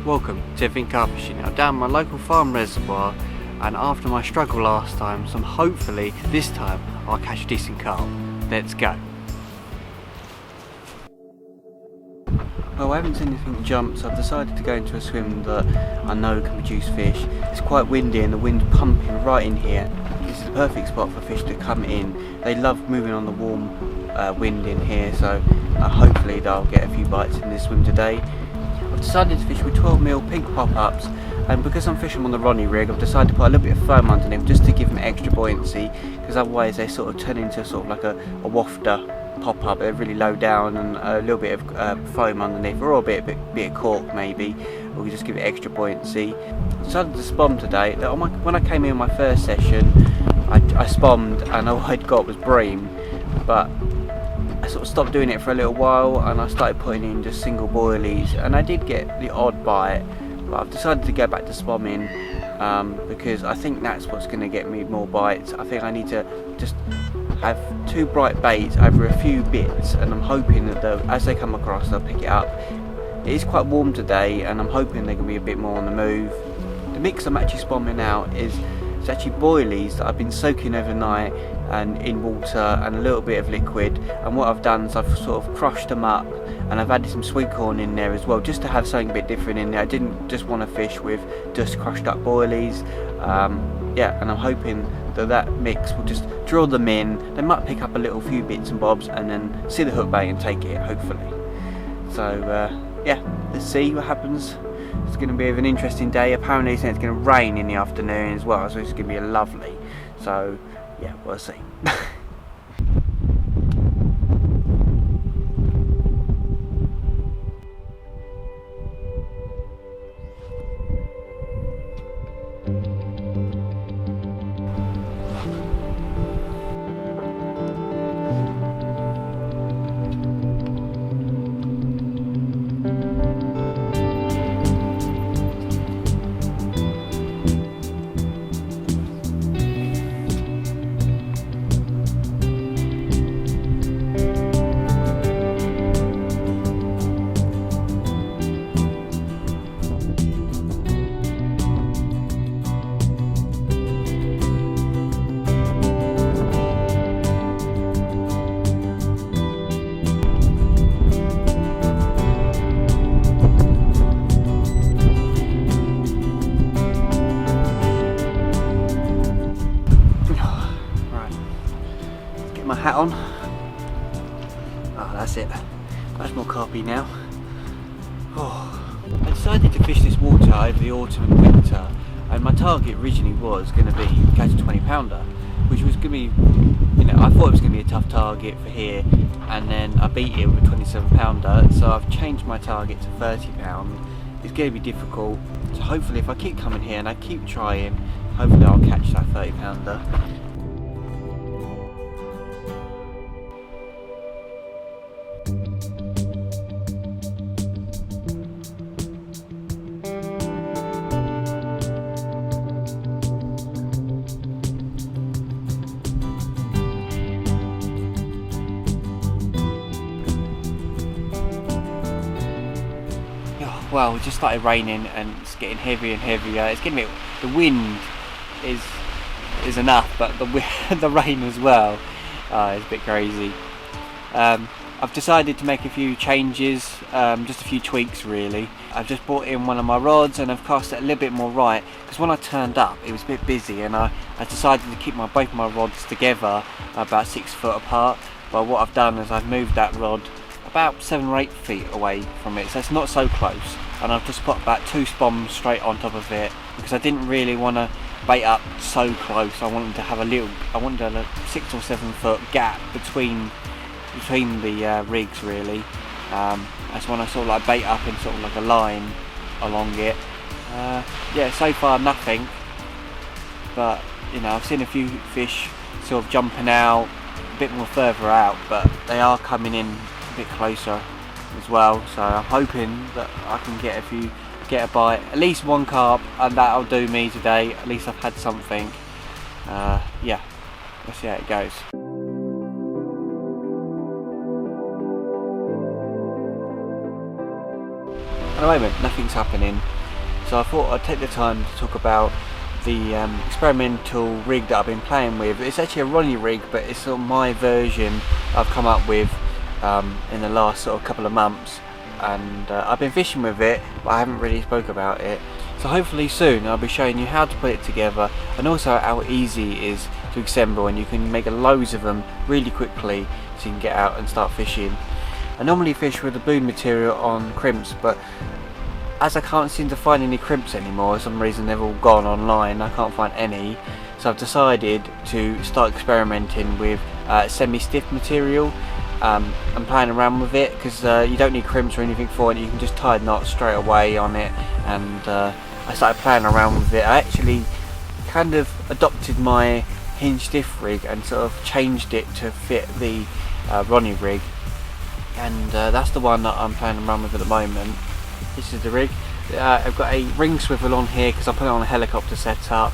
Welcome to Everything Carp Fishing. I'm down my local Farm Reservoir, and after my struggle last time, so hopefully this time I'll catch a decent carp. Let's go. Well, I haven't seen anything jump, so I've decided to go into a swim that I know can produce fish. It's quite windy and the wind's pumping right in here. This is the perfect spot for fish to come in. They love moving on the warm wind in here, so hopefully they'll get a few bites in this swim today. I've decided to fish with 12mm pink pop-ups, and because I'm fishing on the Ronnie rig, I've decided to put a little bit of foam underneath just to give them extra buoyancy, because otherwise they sort of turn into sort of like a wafter pop-up. They're really low down, and a little bit of foam underneath, or a bit of cork maybe, or we just give it extra buoyancy. I decided to spom today. When I came in my first session, I spommed and all I'd got was bream, but I sort of stopped doing it for a little while and I started putting in just single boilies, and I did get the odd bite, but I've decided to go back to spomming because I think that's what's going to get me more bites. I think I need to just have two bright baits over a few bits, and I'm hoping that as they come across they'll pick it up. It is quite warm today and I'm hoping they can be a bit more on the move. The mix I'm actually spomming out is actually boilies that I've been soaking overnight and in water and a little bit of liquid, and what I've done is I've sort of crushed them up and I've added some sweet corn in there as well, just to have something a bit different in there. I didn't just want to fish with just crushed up boilies. Yeah, and I'm hoping that mix will just draw them in. They might pick up a little few bits and bobs and then see the hook bait and take it, hopefully. So yeah, let's see what happens. It's going to be an interesting day. Apparently it's going to rain in the afternoon as well, so it's going to be lovely. So yeah, we'll see. My hat on. Oh, that's it. Much more carpy now. Oh. I decided to fish this water over the autumn and winter, and my target originally was going to be catch a 20-pounder, which was going to be, you know, I thought it was going to be a tough target for here, and then I beat it with a 27-pounder, so I've changed my target to 30-pound. It's going to be difficult, so hopefully if I keep coming here and I keep trying, hopefully I'll catch that 30-pounder. Well, it just started raining and it's getting heavier and heavier. It's getting a bit, the wind is enough, but the rain as well is a bit crazy. I've decided to make a few changes, just a few tweaks really. I've just brought in one of my rods and I've cast it a little bit more right, because when I turned up it was a bit busy, and I decided to keep both my rods together about 6 foot apart. But what I've done is I've moved that rod about 7 or 8 feet away from it, so it's not so close, and I've just put about 2 spoms straight on top of it, because I didn't really want to bait up so close. I wanted to have a 6 or 7 foot gap between the rigs really. That's when I sort of like bait up in sort of like a line along it. Yeah, so far nothing, but you know, I've seen a few fish sort of jumping out a bit more further out, but they are coming in a bit closer as well, so I'm hoping that I can get a bite, at least one carp, and that'll do me today. At least I've had something. Yeah, let's see how it goes. the moment nothing's happening, so I thought I'd take the time to talk about the experimental rig that I've been playing with. It's actually a Ronnie rig, but it's sort of my version I've come up with in the last sort of couple of months, and I've been fishing with it, but I haven't really spoke about it. So hopefully soon I'll be showing you how to put it together, and also how easy it is to assemble, and you can make loads of them really quickly so you can get out and start fishing. I normally fish with the boom material on crimps, but as I can't seem to find any crimps anymore, for some reason they've all gone online, I can't find any, so I've decided to start experimenting with semi-stiff material. I'm playing around with it because you don't need crimps or anything for it, you can just tie a knot straight away on it, and I started playing around with it. I actually kind of adopted my hinge stiff rig and sort of changed it to fit the Ronnie rig, and that's the one that I'm playing around with at the moment. This is the rig. I've got a ring swivel on here because I put it on a helicopter setup,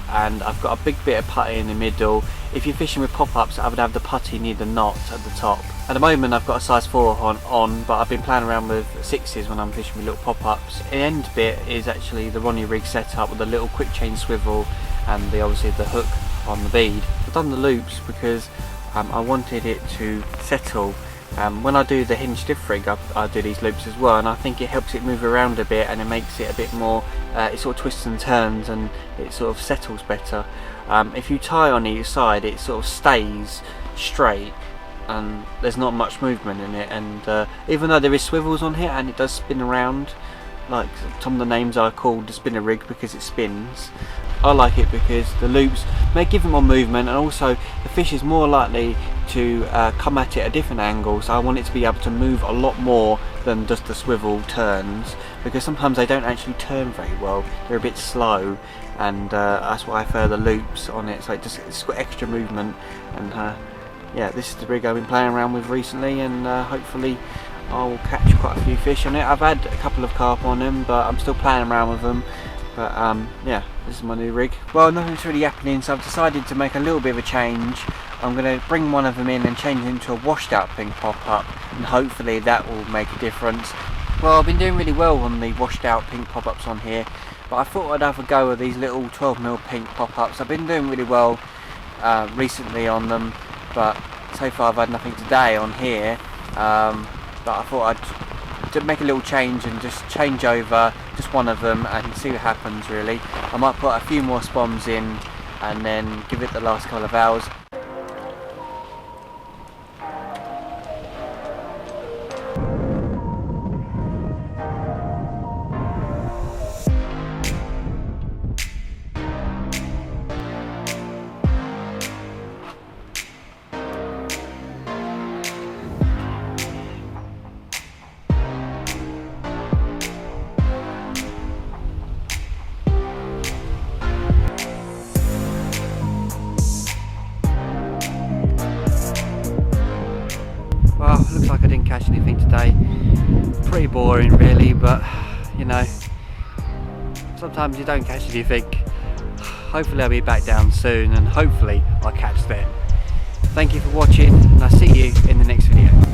and I've got a big bit of putty in the middle. If you're fishing with pop-ups, I would have the putty near the knot at the top. At the moment I've got a size 4 on, but I've been playing around with 6s when I'm fishing with little pop-ups. The end bit is actually the Ronnie rig setup with a little quick chain swivel and obviously the hook on the bead. I've done the loops because I wanted it to settle. When I do the hinge stiff rig, I do these loops as well, and I think it helps it move around a bit, and it makes it a bit more, it sort of twists and turns, and it sort of settles better. If you tie on each side, it sort of stays straight and there's not much movement in it, and even though there is swivels on here and it does spin around, like some of the names are called the spinner rig because it spins, I like it because the loops may give it more movement, and also the fish is more likely to come at it at a different angle, so I want it to be able to move a lot more than just the swivel turns, because sometimes they don't actually turn very well, they're a bit slow, and that's why I prefer the loops on it, so it's got extra movement. And yeah, this is the rig I've been playing around with recently, and hopefully I'll catch quite a few fish on it. I've had a couple of carp on them, but I'm still playing around with them. But yeah, this is my new rig. Well, nothing's really happening, so I've decided to make a little bit of a change. I'm going to bring one of them in and change it into a washed out pink pop-up, and hopefully that will make a difference. Well, I've been doing really well on the washed out pink pop-ups on here, but I thought I'd have a go at these little 12mm pink pop-ups. I've been doing really well recently on them, but so far I've had nothing today on here. But I thought I'd make a little change and just change over just one of them and see what happens really. I might put a few more spoms in and then give it the last couple of hours. Well, looks like I didn't catch anything today. Pretty boring really, but you know, sometimes you don't catch anything. Hopefully I'll be back down soon, and hopefully I'll catch then. Thank you for watching, and I'll see you in the next video.